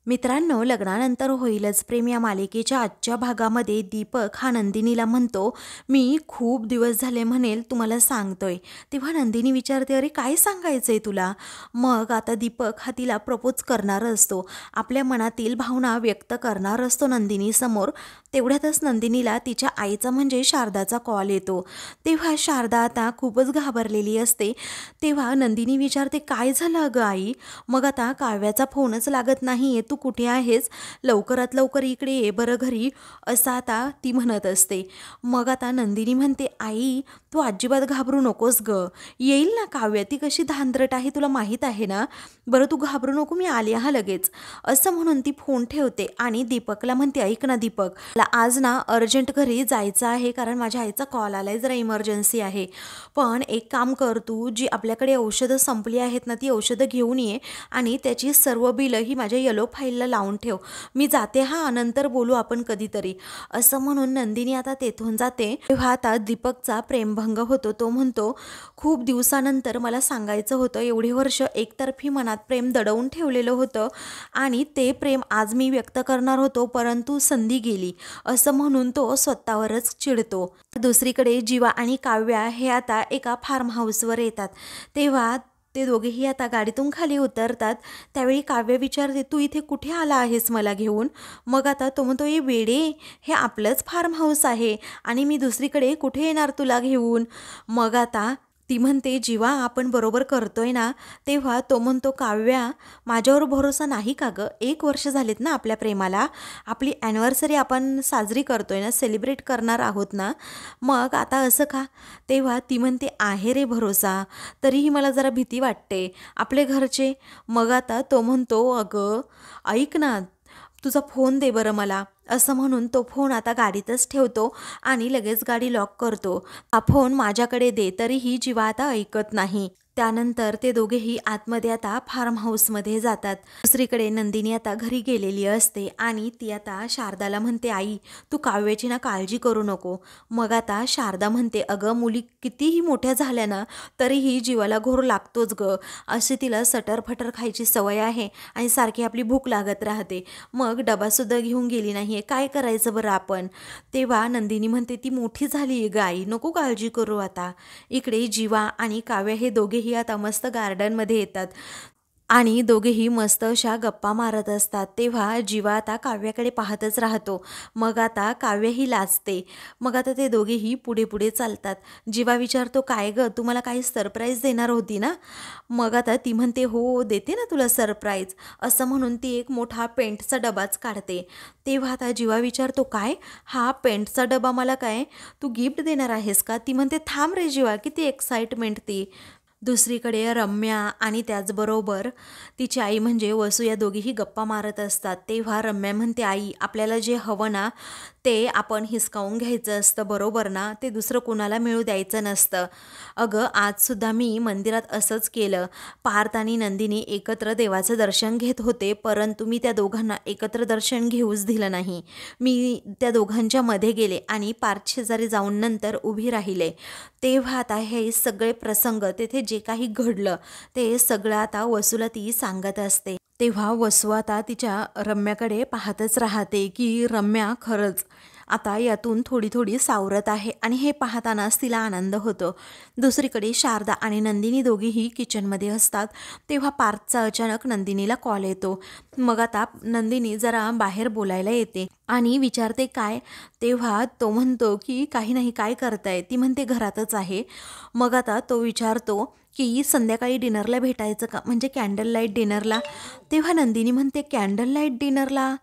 मित्रांनो, लग्नानंतर होईलच प्रेम या मालिकेच्या आजच्या भागामध्ये दीपक हा नंदिनीला म्हणतो, मी खूप दिवस झाले म्हणेल तुम्हाला सांगतोय. तेव्हा नंदिनी विचारते, अरे काय सांगायचंय तुला? मग आता दीपक हा तिला प्रपोज करणार असतो, आपल्या मनातील भावना व्यक्त करणार असतो नंदिनीसमोर. तेवढ्यातच नंदिनीला तिच्या आईचा म्हणजे शारदाचा कॉल येतो. तेव्हा शारदा आता खूपच घाबरलेली असते. तेव्हा नंदिनी विचारते, काय झालं अगं आई? मग आता काव्याचा फोनच लागत नाहीये, तू कुठे आहेस? लवकरात लवकर इकडे ये बरं घरी, असं आता ती म्हणत असते. मग आता नंदिनी म्हणते, आई तू अजिबात घाबरू नकोस ग, येईल ना काव्य, ती कशी धांदरट आहे तुला माहीत आहे ना. बरं तू घाबरू नको, मी आले हा लगेच, असं म्हणून ती फोन ठेवते आणि दीपकला म्हणते, ऐक ना दीपक, मला आज ना अर्जंट घरी जायचं आहे, कारण माझ्या आईचा कॉल आलाय, जरा इमर्जन्सी आहे. पण एक काम कर, तू जी आपल्याकडे औषधं संपली आहेत ना, ती औषधं घेऊन ये आणि त्याची सर्व बिलं ही माझ्या येलो फाईलला लावून ठेव. मी जाते हां, नंतर बोलू आपण कधीतरी, असं म्हणून नंदिनी आता तेथून जाते. तेव्हा आता दीपकचा प्रेमभंग होतो. तो म्हणतो, खूप दिवसानंतर मला सांगायचं होतं, एवढे वर्ष एकतर्फी मनात प्रेम दडवून ठेवलेलं होतं आणि ते प्रेम आज मी व्यक्त करणार होतो, परंतु संधी गेली, असं म्हणून तो स्वतःवरच चिडतो. दुसरीकडे जीवा आणि काव्या हे आता एका फार्म हाऊसवर येतात. तेव्हा ते दोघेही आता गाडीतून खाली उतरतात. त्यावेळी काव्य विचारते, तू इथे कुठे आला आहेस मला घेऊन? मग आता तो म्हणतो, ये वेडे, हे आपलंच फार्म हाऊस आहे आणि मी दुसरीकडे कुठे येणार तुला घेऊन? मग आता ती म्हणते, जीवा आपण बरोबर करतोय ना? तेव्हा तो म्हणतो, काव्या माझ्यावर भरोसा नाही का गं? 1 वर्ष झालेत ना आपल्या प्रेमाला, आपली ॲनिव्हर्सरी आपण साजरी करतोय ना, सेलिब्रेट करणार आहोत ना, मग आता असं का? तेव्हा ती म्हणते, आहे रे भरोसा, तरीही मला जरा भीती वाटते, आपले घरचे. मग आता तो म्हणतो, अगं ऐक ना, तुझा फोन दे बरं मला, असं म्हणून तो फोन आता गाडीतच ठेवतो आणि लगेच गाडी लॉक करतो. हा फोन माझ्याकडे दे, तरीही जीवा आता ऐकत नाही. त्यानंतर ते दोघेही आतमध्ये आता फार्म हाऊसमध्ये जातात. दुसरीकडे नंदिनी आता घरी गेलेली असते आणि ती आता शारदाला म्हणते, आई तू काव्याची ना काळजी करू नको. मग आता शारदा म्हणते, अगं मुली कितीही मोठ्या झाल्या ना, तरीही जीवाला घोर लागतोच ग, अशी तिला सटरफटर खायची सवय आहे आणि सारखी आपली भूक लागत राहते. मग डबासुद्धा घेऊन गेली नाहीये, काय करायचं बरं आपण? तेव्हा नंदिनी म्हणते, ती मोठी झाली आहे ग आई, नको काळजी करू आता. इकडे जीवा आणि काव्य हे दोघेही आता मस्त गार्डनमध्ये येतात आणि दोघेही मस्त अशा गप्पा मारत असतात. तेव्हा जीवा आता काव्याकडे पाहतच राहतो. मग आता काव्य ही लाजते. मग आता ते दोघेही पुढे पुढे चालतात. जीवा विचारतो, काय ग, तू मला काही सरप्राईज देणार होती ना? मग आता ती म्हणते, हो देते ना तुला सरप्राईज, असं म्हणून ती एक मोठा पेंटचा डबाच काढते. तेव्हा आता जीवा विचारतो, काय हा पेंटचा डबा मला काय तू गिफ्ट देणार आहेस का? ती म्हणते, थांब रे जीवा, किती एक्साइटमेंट ती. दुसरीकडे रम्या आणि त्याचबरोबर तिची आई म्हणजे वसू या दोघीही गप्पा मारत असतात. तेव्हा रम्या म्हणते, आई आपल्याला जे हवं ना ते आपण हिसकावून घ्यायचं असतं, बरोबर ना? ते दुसरं कुणाला मिळू द्यायचं नसतं. अगं आजसुद्धा मी मंदिरात असंच केलं. पार्थ आणि नंदिनी एकत्र देवाचं दर्शन घेत होते, परंतु मी त्या दोघांना एकत्र दर्शन घेऊच दिलं नाही. मी त्या दोघांच्या मध्ये गेले आणि पार्थ शेजारी जाऊन नंतर उभी राहिले. तेव्हा आता हे सगळे प्रसंग, तेथे जे काही घडलं ते सगळं आता वसूला ती सांगत असते. तेव्हा वसू आता तिच्या रम्याकडे पाहतच राहते की रम्या खरंच आता यातून थोडी थोडी सावरत आहे आणि हे पाहतानाच तिला आनंद होतो. दुसरीकडे शारदा आणि नंदिनी दोघीही किचनमध्ये असतात. तेव्हा पार्थचा अचानक नंदिनीला कॉल येतो. मग आता नंदिनी जरा बाहेर बोलायला येते आणि विचारते, काय? तेव्हा तो म्हणतो की काही नाही, काय करताय? ती म्हणते, घरातच आहे. मग आता तो विचारतो की संध्याकाळी डिनरला भेटायचं का, म्हणजे कॅन्डल लाईट डिनरला? तेव्हा नंदिनी म्हणते, कॅन्डल लाईट डिनरला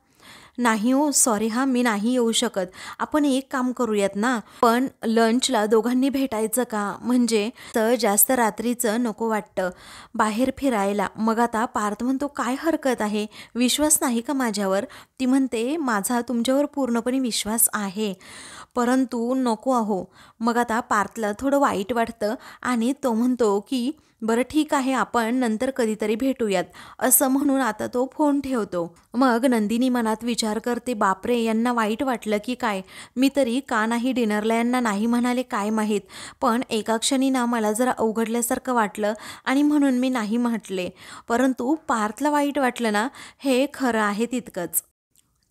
नाही हो, सॉरी हां, मी नाही येऊ शकत. आपण एक काम करूयात ना, पण लंचला दोघांनी भेटायचं का, म्हणजे तर जास्त रात्रीचं नको वाटतं बाहेर फिरायला. मग आता पार्थ म्हणतो, काय हरकत आहे, विश्वास नाही का माझ्यावर? ती म्हणते, माझा तुमच्यावर पूर्णपणे विश्वास आहे, परंतु नको अहो. मग आता पार्थला थोडं वाईट वाटतं आणि तो म्हणतो की बरं ठीक आहे, आपण नंतर कधीतरी भेटूयात, असं म्हणून आता तो फोन ठेवतो. मग नंदिनी मनात विचार करते, बापरे, यांना वाईट वाटलं की काय? मी तरी का नाही डिनरला यांना नाही म्हणाले काय माहीत. पण एका क्षणी ना मला जरा अवघडल्यासारखं वाटलं आणि म्हणून मी नाही म्हटले. परंतु पार्थला वाईट वाटलं ना, हे खरं आहे तितकंच.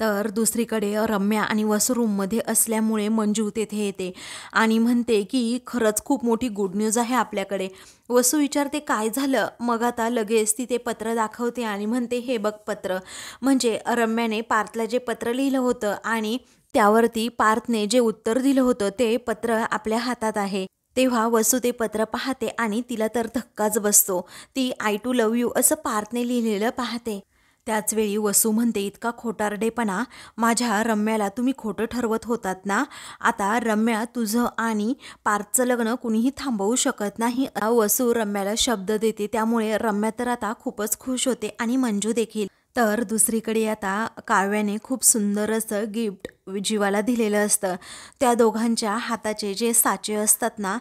तर दुसरीकडे रम्या आणि वसू रूममध्ये असल्यामुळे मंजू तेथे येते आणि म्हणते की खरंच खूप मोठी गुड न्यूज आहे आपल्याकडे. वसू विचारते काय झालं. मग आता लगेच ती ते पत्र दाखवते आणि म्हणते, हे बघ पत्र. म्हणजे रम्याने पार्थला जे पत्र लिहिलं होतं आणि त्यावरती पार्थने जे उत्तर दिलं होतं ते पत्र आपल्या हातात आहे. तेव्हा वसू ते पत्र पाहते आणि तिला तर धक्काच बसतो. ती आय टू लव्ह यू असं पार्थने लिहिलेलं पाहते. त्याचवेळी वसू म्हणते, इतका खोटारडेपणा. माझ्या रम्याला तुम्ही खोटं ठरवत होतात ना. आता रम्या, तुझं आणि पार्थचं लग्न कुणीही थांबवू शकत नाही. वसू रम्याला शब्द देते. त्यामुळे रम्या तर आता खूपच खुश होते आणि मंजू देखील. तर दुसरीकडे आता काव्याने खूप सुंदर असं गिफ्ट जीवाला दिलेलं असतं. त्या दोघांच्या हाताचे जे साचे असतात ना,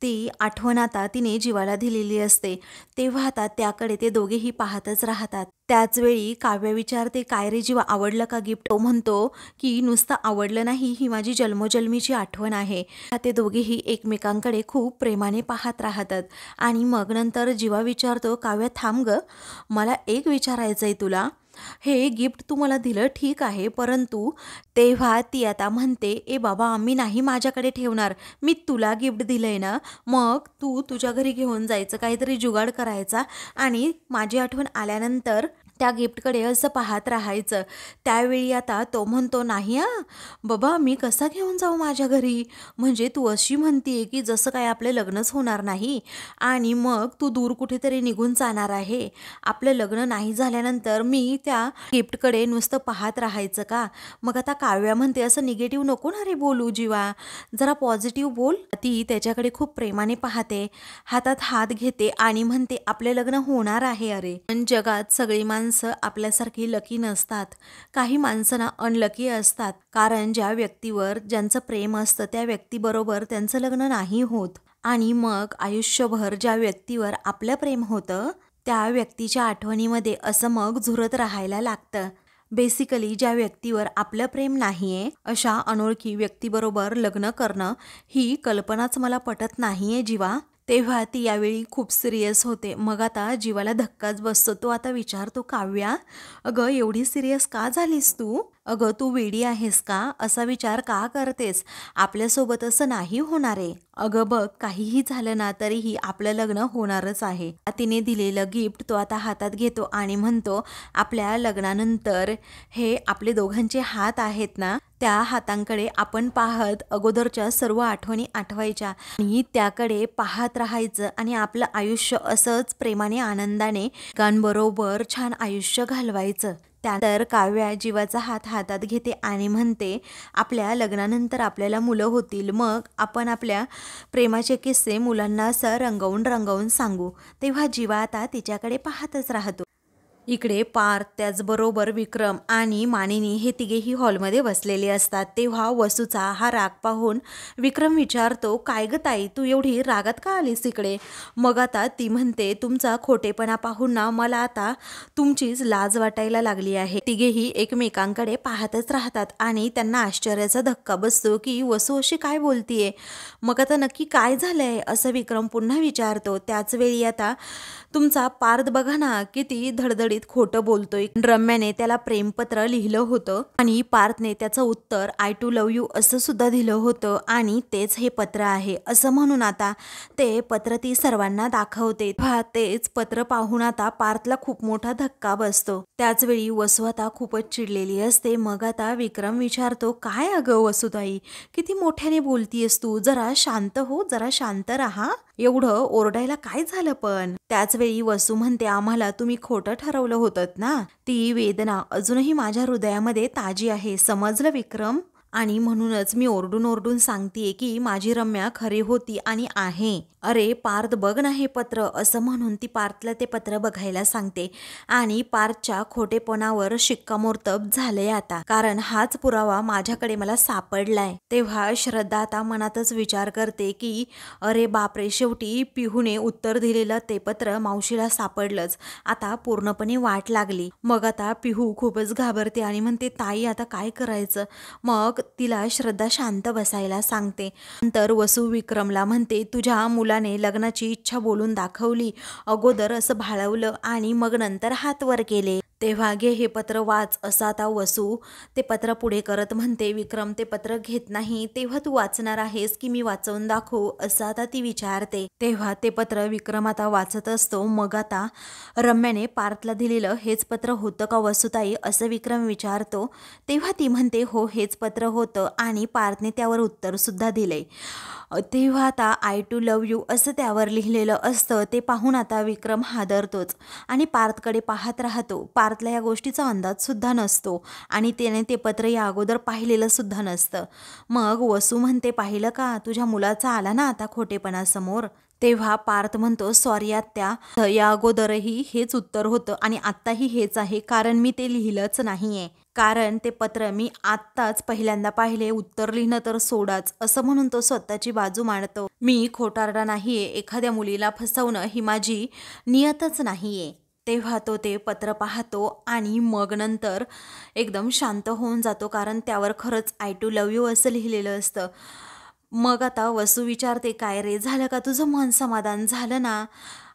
ती आठवण आता तिने जीवाला दिलेली असते. तेव्हा आता त्याकडे ते दोघेही पाहतच राहतात. त्याचवेळी काव्य विचारते, काय रे जीवा, आवडलं का गिफ्ट? तो म्हणतो की नुसतं आवडलं नाही, ही माझी जन्मोजन्मीची आठवण आहे. ते दोघेही एकमेकांकडे खूप प्रेमाने पाहत राहतात. आणि मग नंतर जीवा विचारतो, काव्य थांब ग, मला एक विचारायचं आहे तुला. हे गिफ्ट तू मला दिलं ठीक आहे, परंतु तेव्हा ती आता म्हणते, ए बाबा, मी नाही माझ्याकडे ठेवणार. मी तुला गिफ्ट दिलंय ना, मग तू तुझ्या घरी घेऊन जायचं, काहीतरी जुगाड करायचा आणि माझी आठवण आल्यानंतर त्या गिफ्टकडे असं पाहत राहायचं. त्यावेळी आता तो म्हणतो, नाही हां बाबा, मी कसा घेऊन जाऊ माझ्या घरी? म्हणजे तू अशी म्हणतीये की जसं काय आपलं लग्नच होणार नाही आणि मग तू दूर कुठेतरी निघून जाणार आहे. आपलं लग्न नाही झाल्यानंतर मी त्या गिफ्टकडे नुसतं पाहत राहायचं का? मग आता काव्या म्हणते, असं निगेटिव्ह नको ना रे बोलू जीवा, जरा पॉझिटिव्ह बोल. ती त्याच्याकडे खूप प्रेमाने पाहते, हातात हात घेते आणि म्हणते, आपले लग्न होणार आहे. अरे पण जगात सगळी माणसं आपल्यासारखी लकी नसतात. काही माणसं ना अनलकी असतात, कारण ज्या व्यक्तीवर ज्यांचं प्रेम असतं त्या व्यक्तीबरोबर त्यांचं लग्न नाही होत. आणि मग आयुष्यभर ज्या व्यक्तीवर आपलं प्रेम होतं त्या व्यक्तीच्या आठवणीमध्ये असं मग झुरत राहायला लागतं. बेसिकली ज्या व्यक्तीवर आपलं प्रेम नाहीये अशा अनोळखी व्यक्तीबरोबर लग्न करणं ही कल्पनाच मला पटत नाहीये जीवा. तेव्हा ती यावेळी खूप सिरियस होते. मग आता जीवाला धक्काच बसतो. तो आता विचारतो, काव्या, अगं एवढी सिरियस का झालीस तू? अगं तू वेडी आहेस का? असा विचार का करतेस? आपल्यासोबत असं नाही होणार आहे. अगं बघ, काहीही झालं ना तरीही आपलं लग्न होणारच आहे. तिने दिलेलं गिफ्ट तो आता हातात घेतो आणि म्हणतो, आपल्या लग्नानंतर हे आपले दोघांचे हात आहेत ना, त्या हातांकडे आपण पाहत अगोदरच्या सर्व आठवणी आठवायच्या आणि त्याकडे पाहत राहायचं आणि आपलं आयुष्य असंच प्रेमाने आनंदाने गांबरोबर छान आयुष्य घालवायचं. त्यानंतर काव्या जीवाचा हात हातात घेते आणि म्हणते, आपल्या लग्नानंतर आपल्याला मुलं होतील, मग आपण आपल्या प्रेमाचे किस्से मुलांना असं रंगवून रंगवून सांगू. तेव्हा जीवा आता तिच्याकडे पाहतच राहतो. इकडे पार्थ, त्याचबरोबर विक्रम आणि मानिनी हे तिघेही हॉलमध्ये बसलेले असतात. तेव्हा वसूचा हा राग पाहून विक्रम विचारतो, काय ग ताई, तू एवढी रागात का आलीस इकडे? मग आता ती म्हणते, तुमचा खोटेपणा पाहून ना मला आता तुमचीच लाज वाटायला लागली आहे. तिघेही एकमेकांकडे पाहतच राहतात आणि त्यांना आश्चर्याचा धक्का बसतो की वसू अशी काय बोलतीये. मग आता नक्की काय झालंय असं विक्रम पुन्हा विचारतो. त्याचवेळी आता तुमचा पार्थ बघा ना किती धडधडीत खोटं बोलतोय. रम्याने त्याला प्रेमपत्र लिहिलं होतं आणि पार्थने त्याचं उत्तर आय टू लव्ह यू असं सुद्धा दिलं होतं आणि तेच हे पत्र आहे असं म्हणून आता ते पत्र ती सर्वांना दाखवते. तेच पत्र पाहून आता पार्थला खूप मोठा धक्का बसतो. त्याचवेळी वसू आता खूपच चिडलेली असते. मग आता विक्रम विचारतो, काय अगं वसुताई, किती मोठ्याने बोलतीयस तू? जरा शांत हो, जरा शांत राहा. एवढं ओरडायला काय झालं? पण त्याचवेळी वसू म्हणते, आम्हाला तुम्ही खोटं ठरवलं होतं ना. ती वेदना अजूनही माझ्या हृदयामध्ये ताजी आहे, समजलं विक्रम? आणि म्हणूनच मी ओरडून ओरडून सांगतेय की माझी रम्या खरी होती आणि आहे. अरे पार्थ बघ ना हे पत्र, असं म्हणून ती पार्थला ते पत्र बघायला सांगते आणि पार्थच्या खोटेपणावर शिक्कामोर्तब झालंय आता, कारण हाच पुरावा माझ्याकडे मला सापडलाय. तेव्हा श्रद्धा आता मनातच विचार करते की अरे बापरे, शेवटी पिहूने उत्तर दिलेलं ते पत्र मावशीला सापडलंच. आता पूर्णपणे वाट लागली. मग आता पिहू खूपच घाबरते आणि म्हणते ताई आता काय करायचं. मग तिला श्रद्धा शांत बसायला सांगते. नंतर वसू विक्रमला म्हणते तुझ्या मुलाने लग्नाची इच्छा बोलून दाखवली, अगोदर असं भाळवलं आणि मग नंतर हात वर केले. तेव्हा घे हे पत्र वाच, असं आता वसू ते पत्र पुढे करत म्हणते. विक्रम ते पत्र घेत नाही. तेव्हा तू वाचणार आहेस की मी वाचवून दाखवू, असं आता ती विचारते. तेव्हा ते पत्र विक्रम आता वाचत असतो. मग आता रम्याने पार्थला दिलेलं हेच पत्र होतं का वसुताई, असं विक्रम विचारतो. तेव्हा ती म्हणते हो हेच पत्र होतं आणि पार्थने त्यावर उत्तर सुद्धा दिले. तेव्हा आता आय टू लव्ह यू असं त्यावर लिहिलेलं असतं. ते पाहून आता विक्रम हादरतोच आणि पार्थकडे पाहत राहतो. पार्थला या गोष्टीचा अंदाज सुद्धा नसतो आणि त्याने ते पत्र या अगोदर पाहिलेलं सुद्धा नसतं. मग वसू म्हणते पाहिलं का, तुझ्या मुलाचा आला ना आता खोटेपणा समोर. तेव्हा पार्थ म्हणतो सॉरी आत्या, या अगोदरही हेच उत्तर होतं आणि आत्ताही हेच आहे, कारण मी ते लिहिलंच नाहीये. कारण ते पत्र मी आत्ताच पहिल्यांदा पाहिले, उत्तर लिहिणं तर सोडाच, असं म्हणून तो स्वतःची बाजू मांडतो. मी खोटारडा नाहीये, एखाद्या मुलीला फसवणं ही माझी नियतच नाहीये. तेव्हा तो ते पत्र पाहतो आणि मग नंतर एकदम शांत होऊन जातो, कारण त्यावर खरंच आय टू लव्ह यू असं लिहिलेलं असतं. मग आता वसू विचारते काय रे, झालं का तुझं मन समाधान झालं ना,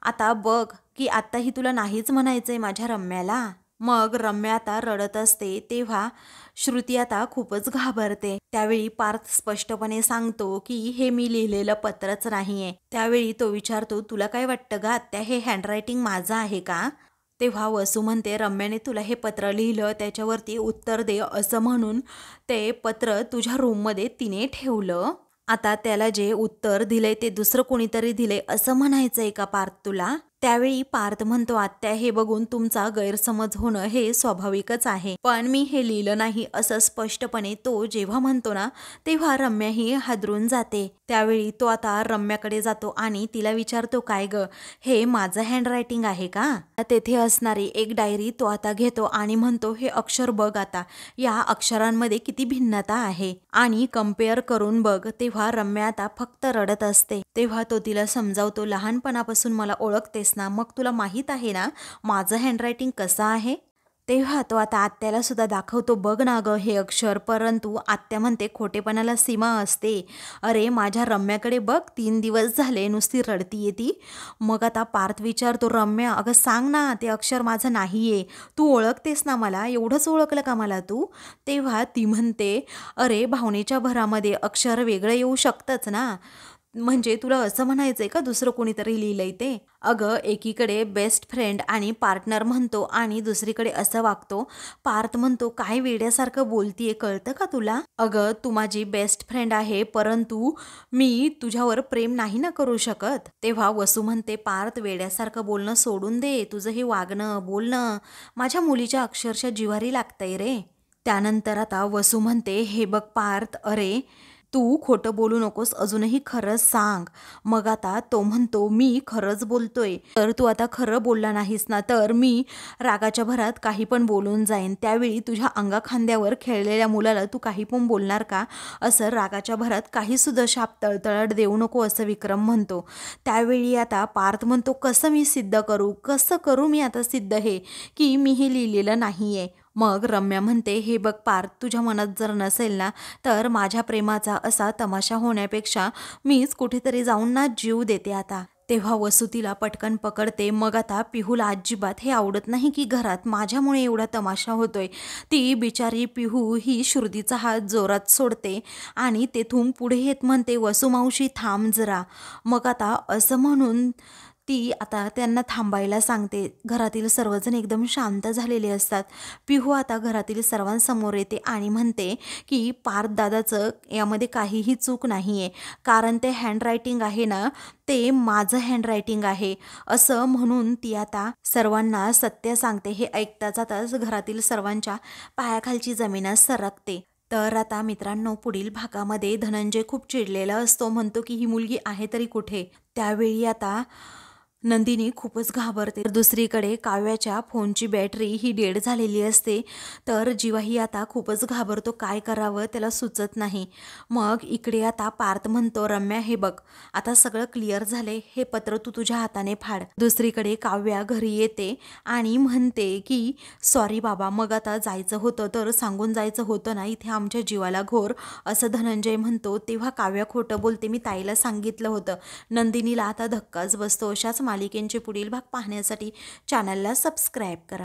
आता बघ की आत्ताही तुला नाहीच म्हणायचंय माझ्या रम्याला. मग रम्या आता रडत असते. तेव्हा श्रुती आता खूपच घाबरते. त्यावेळी पार्थ स्पष्टपणे सांगतो की हे मी लिहिलेलं पत्रच नाहीये. त्यावेळी तो विचारतो तुला काय वाटतं ग आत्या, हे हँडरायटिंग माझं आहे का. तेव्हा वसू म्हणते रम्याने तुला हे पत्र लिहिलं त्याच्यावरती उत्तर दे, असं म्हणून ते पत्र तुझ्या रूममध्ये तिने ठेवलं. आता त्याला जे उत्तर दिलंय ते दुसरं कोणीतरी दिलंय असं म्हणायचंय का पार्थ तुला. त्यावेळी पार्थ म्हणतो आत्या हे बघून तुमचा गैरसमज होणं हे स्वाभाविकच आहे, पण मी हे लिहिलं नाही असं स्पष्टपणे तो जेव्हा म्हणतो ना, तेव्हा रम्या ही हादरून जाते. त्यावेळी तो आता रम्याकडे जातो आणि तिला विचारतो काय ग, हे माझं हँडरायटिंग आहे का. तेथे असणारी एक डायरी तो आता घेतो आणि म्हणतो हे अक्षर बघ आता, या अक्षरांमध्ये किती भिन्नता आहे आणि कम्पेअर करून बघ. तेव्हा रम्या आता फक्त रडत असते. तेव्हा तो तिला समजावतो लहानपणापासून मला ओळखतेस ना, मग तुला माहीत आहे ना माझं हँडरायटिंग कसं आहे. तेव्हा तो आता आत्याला सुद्धा दाखवतो बघ ना ग हे अक्षर, परंतु आत्या म्हणते खोटेपणाला सीमा असते. अरे माझ्या रम्याकडे बघ, 3 दिवस झाले नुसती रडतीये ती. मग आता पार्थ विचारतो रम्या अगं सांग ना, ते अक्षर माझं नाहीये, तू ओळखतेस ना मला, एवढंच ओळखलं का मला तू. तेव्हा ती म्हणते अरे भावनेच्या भरामध्ये अक्षर वेगळं येऊ शकतंच ना, म्हणजे तुला असं म्हणायचंय का दुसरं कोणीतरी लिहिलंय ते. अगं एकीकडे बेस्ट फ्रेंड आणि पार्टनर म्हणतो आणि दुसरीकडे असं वागतो. पार्थ म्हणतो काय वेड्यासारखं बोलतीये, कळतं का तुला. अगं तू माझी बेस्ट फ्रेंड आहे, परंतु मी तुझ्यावर प्रेम नाही ना करू शकत. तेव्हा वसू म्हणते पार्थ वेड्यासारखं बोलणं सोडून दे, तुझं हे वागणं बोलणं माझ्या मुलीच्या अक्षरशः जिव्हारी लागतंय रे. त्यानंतर आता वसू म्हणते हे बघ पार्थ, अरे तू खोटं बोलू नकोस, अजूनही खरंच सांग. मग आता तो म्हणतो मी खरंच बोलतोय, तर तू आता खरं बोलला नाहीस ना तर मी रागाच्या भरात काही पण बोलून जाईन. त्यावेळी तुझ्या अंगाखांद्यावर खेळलेल्या मुलाला तू काही पण बोलणार का, असं रागाच्या भरात काही सुद्धा शाप तळतळाट देऊ नको, असं विक्रम म्हणतो. त्यावेळी आता पार्थ म्हणतो कसं मी सिद्ध करू, कसं करू मी आता सिद्ध हे की मी हे लिहिलेलं नाहीये. मग रम्या म्हणते हे बघ पार्थ, तुझ्या मनात जर नसेल ना तर माझ्या प्रेमाचा असा तमाशा होण्यापेक्षा मीच कुठेतरी जाऊन ना जीव देते आता. तेव्हा वसू तिला पटकन पकडते. मग आता पिहूला अजिबात हे आवडत नाही की घरात माझ्यामुळे एवढा तमाशा होतोय. ती बिचारी पिहू ही श्रुतीचा हात जोरात सोडते आणि तेथून पुढे येत म्हणते वसू मावशी थांब जरा. मग आता असं म्हणून ती आता त्यांना थांबायला सांगते. घरातील सर्वजण एकदम शांत झालेले असतात. पिहू आता घरातील सर्वांसमोर येते आणि म्हणते की पार्थ दादाचं यामध्ये काहीही चूक नाही आहे, कारण ते हँडरायटिंग आहे ना ते माझं हँडरायटिंग आहे, असं म्हणून ती आता सर्वांना सत्य सांगते. हे ऐकताच आता घरातील सर्वांच्या पायाखालची जमीन सरकते. तर आता मित्रांनो, पुढील भागामध्ये धनंजय खूप चिडलेला असतो, म्हणतो की ही मुलगी आहे तरी कुठे. त्यावेळी आता नंदिनी खूपच घाबरते. तर दुसरीकडे काव्याच्या फोनची बॅटरी ही डेड झालेली असते. तर जीवाही आता खूपच घाबरतो, काय करावं त्याला सुचत नाही. मग इकडे आता पार्थ म्हणतो, रम्या हे बघ, आता सगळं क्लिअर झाले, हे पत्र तू तुझ्या हाताने फाड. दुसरीकडे काव्या घरी येते आणि म्हणते की सॉरी बाबा, मग आता जायचं होतं तर सांगून जायचं होतं ना, इथे आमच्या जीवाला घोर, असं धनंजय म्हणतो. तेव्हा काव्या खोटं बोलते, मी ताईला सांगितलं होतं. नंदिनीला आता धक्काच बसतो. अशाच मालिकेंचे पुढील भाग पाहण्यासाठी चॅनलला सबस्क्राईब करा.